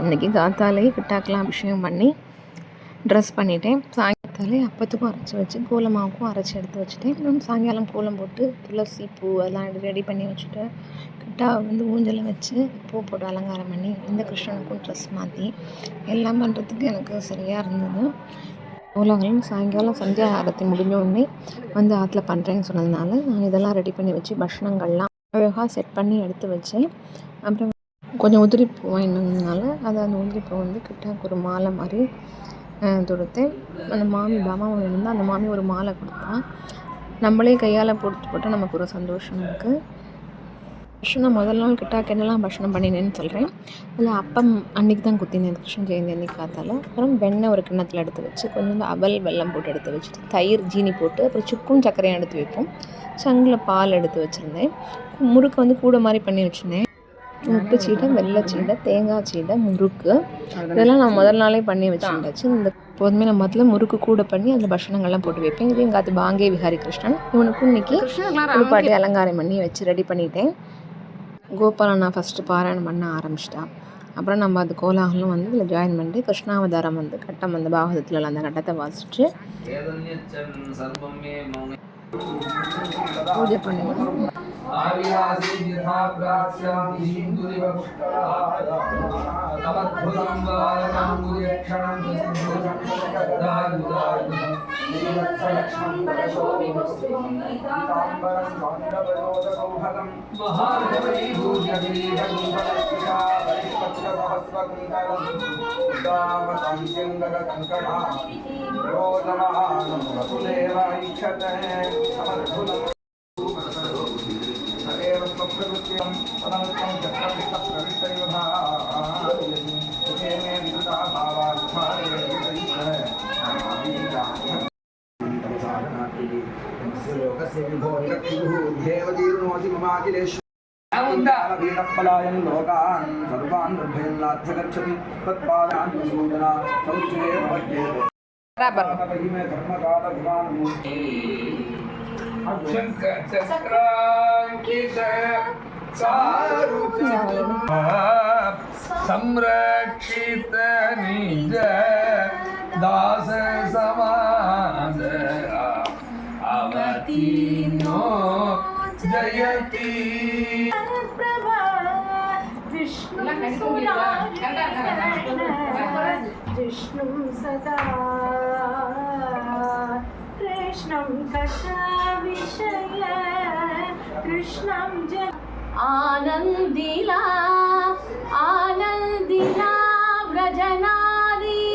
இன்றைக்கி காத்தாலே கிட்டாக்கெலாம் அபிஷேகம் பண்ணி ட்ரெஸ் பண்ணிட்டேன். சாயங்காலத்தாலே அப்பத்துக்கும் அரைச்சி வச்சு கோலமாவுக்கும் அரைச்சி எடுத்து வச்சுட்டேன். இன்னும் சாயங்காலம் கோலம் போட்டு துளசி பூ எல்லாம் ரெடி பண்ணி வச்சுட்டு கிட்டா ஊஞ்சலை வச்சு பூ போட்டு அலங்காரம் பண்ணி இந்த கிருஷ்ணனுக்கும் ட்ரெஸ் மாற்றி எல்லாம் பண்ணுறதுக்கு எனக்கு சரியாக இருந்தது. கோலங்களும் சாயங்காலம் சந்தியா ஆரத்தி முடிஞ்சோடனே ஆற்றுல பண்ணுறேன்னு சொன்னதுனால நான் இதெல்லாம் ரெடி பண்ணி வச்சு பக்ஷணங்கள்லாம் அழகாக செட் பண்ணி எடுத்து வச்சேன். அப்புறம் கொஞ்சம் உதிரிப்பூ வாங்கினதுனால அதை அந்த உதிரிப்பூ கிட்டாக்கு ஒரு மாலை மாதிரி தொடுத்தேன். அந்த மாமி பாமா இருந்தால் அந்த மாமி ஒரு மாலை கொடுத்தா. நம்மளே கையால் போட்டால் நமக்கு ஒரு சந்தோஷம் இருக்குது. கிருஷ்ணன் முதல் நாள் கிட்டாக்கு என்னெல்லாம் பக்ஷணம் பண்ணினேன்னு சொல்கிறேன். அதில் அப்பம் அன்றைக்கி தான் குத்தினேன், கிருஷ்ணன் ஜெயந்தி அன்றைக்கி காத்தால். அப்புறம் வெண்ணெய் ஒரு கிண்ணத்தில் எடுத்து வச்சு கொஞ்சம் அவல் வெல்லம் போட்டு எடுத்து வச்சுட்டு தயிர் ஜீனி போட்டு அப்புறம் சுக்கும் சர்க்கரையும் எடுத்து வைப்போம். சங்கில் பால் எடுத்து வச்சுருந்தேன். முறுக்கு கூட மாதிரி பண்ணி வச்சுருந்தேன். உப்பு சீடை, வெள்ளை சீடை, தேங்காய் சீடை, முறுக்கு இதெல்லாம் நான் முதல் நாளே பண்ணி வச்சுருந்தாச்சு. இந்த எப்போதுமே நம்ம அதில் முறுக்கு கூட பண்ணி அதில் பக்ஷணங்கள்லாம் போட்டு வைப்பேன். இது எங்கள் அது பாங்கே விஹாரி கிருஷ்ணன். இவனுக்கும் இன்றைக்கி குளிப்பாட்டி அலங்காரம் பண்ணி வச்சு ரெடி பண்ணிட்டேன். கோபாலன் நான் ஃபஸ்ட்டு பாராயணம் பண்ண ஆரம்பிச்சிட்டான். அப்புறம் நம்ம அது கோலாகலும் இதில் ஜாயின் பண்ணிட்டு கிருஷ்ணாவதாரம் கட்டம் பாகவதத்தில் அந்த கட்டத்தை வாசிச்சுட்டு பூஜை பண்ணுவோம். पलायन लोकान् सर्वान् निर्भयन्नाथ गच्छति तत्पादान् सूदना समुच्चये भवत्येते में धर्मकाल विमान शंकर चक्रांकित संरक्षित निज दास समाज अवतीर्णो जयति विष्णु सदा कृष्णं कथा विषय कृष्णं जन आनंदिला आनंदिला व्रजनारी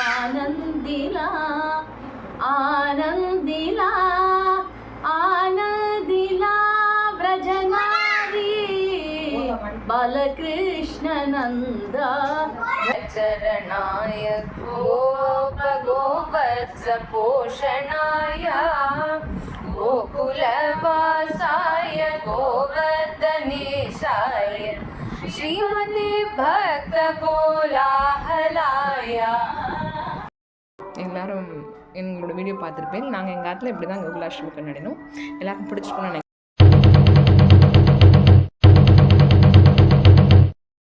आनंदिला आनंदिला आनंदिला व्रजनारी बालकृष्ण नंदा चरणाय गोप गोवत्स पोषणाय गोकुलवासाय गोवर्धनेशाय श्रीमते भक्त கோலாஹலாய. எல்லாரும் எங்களோட வீடியோ பார்த்துருப்பேன். நாங்கள் எங்கள் ஆற்றுல இப்படி தான் கோகுலாஷ்டமி கொண்டாடினோம். எல்லாருக்கும் பிடிச்சிருக்கோன்னு